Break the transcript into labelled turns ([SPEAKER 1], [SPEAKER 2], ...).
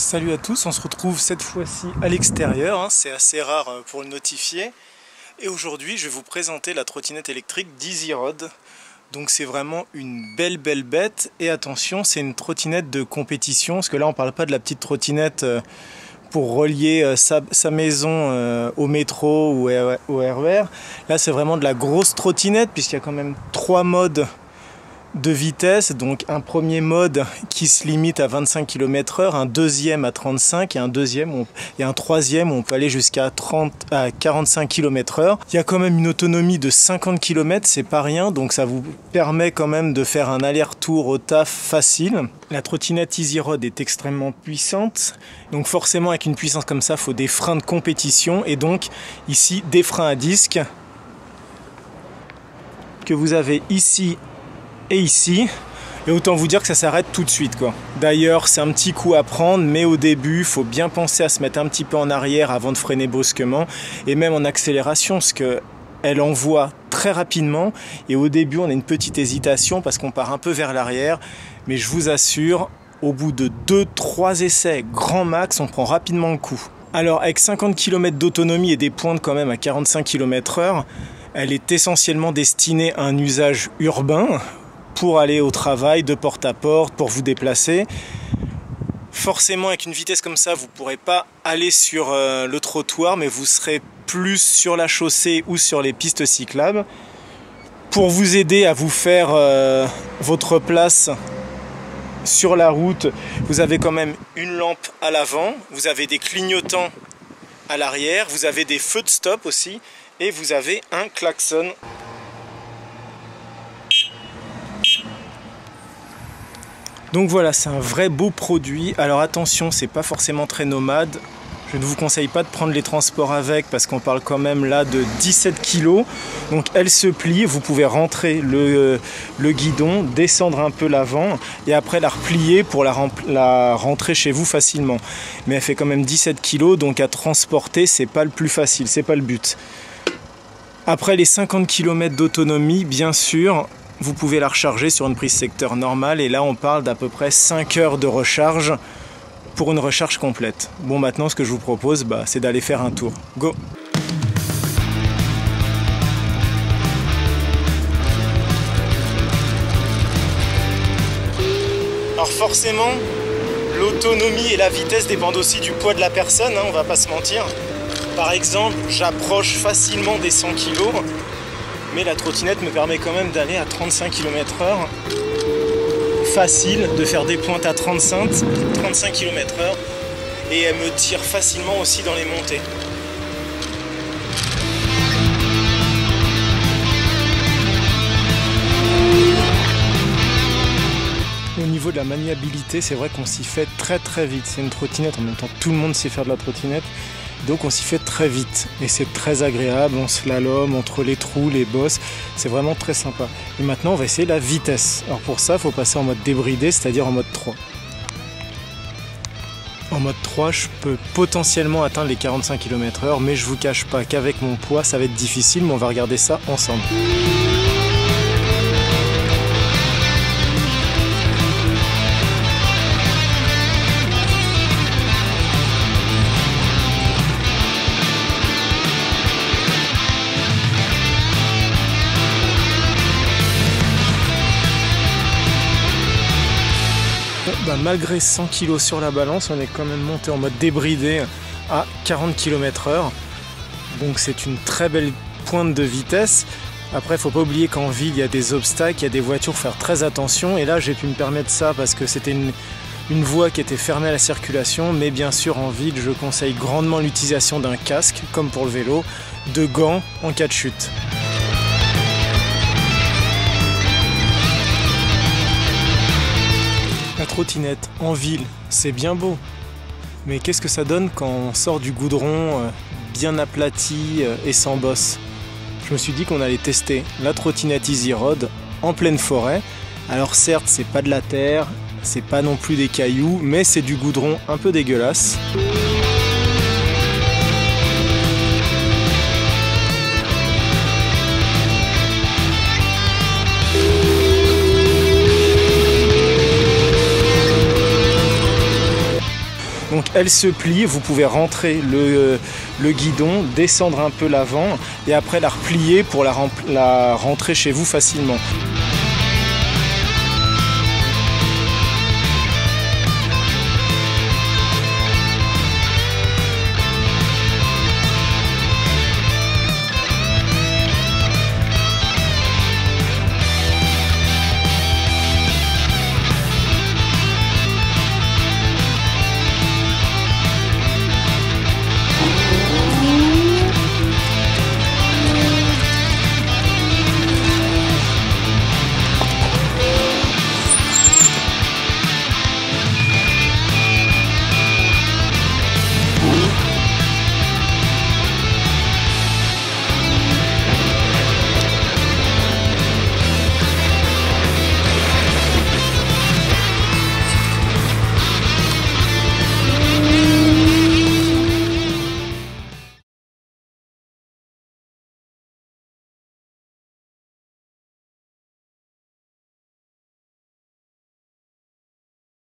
[SPEAKER 1] Salut à tous, on se retrouve cette fois-ci à l'extérieur, hein, c'est assez rare pour le notifier. Et aujourd'hui je vais vous présenter la trottinette électrique d'EasyRoad. Donc c'est vraiment une belle bête, et attention, c'est une trottinette de compétition, parce que là on parle pas de la petite trottinette pour relier sa maison au métro ou au RER. Là c'est vraiment de la grosse trottinette, puisqu'il y a quand même 3 modes de vitesse, donc un premier mode qui se limite à 25 km/h, un deuxième à 35 et un troisième où on peut aller jusqu'à 45 km/h. Il y a quand même une autonomie de 50 km, c'est pas rien, donc ça vous permet quand même de faire un aller-retour au taf facile. La trottinette EasyRoad est extrêmement puissante, donc forcément avec une puissance comme ça, il faut des freins de compétition, et donc ici des freins à disque que vous avez ici et ici, et autant vous dire que ça s'arrête tout de suite quoi. D'ailleurs c'est un petit coup à prendre, mais au début il faut bien penser à se mettre un petit peu en arrière avant de freiner brusquement, et même en accélération, parce que elle envoie très rapidement, et au début on a une petite hésitation parce qu'on part un peu vers l'arrière, mais je vous assure, au bout de 2-3 essais grand max, on prend rapidement le coup. Alors avec 50 km d'autonomie et des pointes quand même à 45 km/h, elle est essentiellement destinée à un usage urbain, pour aller au travail, de porte à porte, pour vous déplacer. Forcément avec une vitesse comme ça vous ne pourrez pas aller sur le trottoir, mais vous serez plus sur la chaussée ou sur les pistes cyclables. Pour vous aider à vous faire votre place sur la route, vous avez quand même une lampe à l'avant, vous avez des clignotants à l'arrière, vous avez des feux de stop aussi, et vous avez un klaxon. Donc voilà, c'est un vrai beau produit. Alors attention, c'est pas forcément très nomade. Je ne vous conseille pas de prendre les transports avec, parce qu'on parle quand même là de 17 kg. Donc elle se plie, vous pouvez rentrer le guidon, descendre un peu l'avant et après la replier pour la rentrer chez vous facilement. Mais elle fait quand même 17 kg, donc à transporter c'est pas le plus facile, c'est pas le but. Après les 50 km d'autonomie, bien sûr, vous pouvez la recharger sur une prise secteur normale, et là on parle d'à peu près 5 heures de recharge pour une recharge complète. Bon, maintenant ce que je vous propose, c'est d'aller faire un tour. Go! Alors forcément, l'autonomie et la vitesse dépendent aussi du poids de la personne, hein, on va pas se mentir. Par exemple, j'approche facilement des 100 kg, mais la trottinette me permet quand même d'aller à 35 km/h. Facile, de faire des pointes à 35 km/h, et elle me tire facilement aussi dans les montées. Au niveau de la maniabilité, c'est vrai qu'on s'y fait très vite. C'est une trottinette, en même temps tout le monde sait faire de la trottinette. Donc on s'y fait très vite et c'est très agréable, on slalom entre les trous, les bosses, c'est vraiment très sympa. Et maintenant on va essayer la vitesse. Alors pour ça il faut passer en mode débridé, c'est-à-dire en mode 3. En mode 3 je peux potentiellement atteindre les 45 km/h, mais je vous cache pas qu'avec mon poids ça va être difficile, mais on va regarder ça ensemble. Malgré 100 kg sur la balance, on est quand même monté en mode débridé à 40 km/h. Donc c'est une très belle pointe de vitesse. Après, il ne faut pas oublier qu'en ville, il y a des obstacles, il y a des voitures, faut faire très attention. Et là, j'ai pu me permettre ça parce que c'était une voie qui était fermée à la circulation. Mais bien sûr, en ville, je conseille grandement l'utilisation d'un casque, comme pour le vélo, de gants en cas de chute. La trottinette en ville, c'est bien beau, mais qu'est-ce que ça donne quand on sort du goudron bien aplati et sans bosse? Je me suis dit qu'on allait tester la trottinette EasyRoad en pleine forêt. Alors certes, c'est pas de la terre, c'est pas non plus des cailloux, mais c'est du goudron un peu dégueulasse. elle se plie, vous pouvez rentrer le guidon, descendre un peu l'avant et après la replier pour la rentrer chez vous facilement.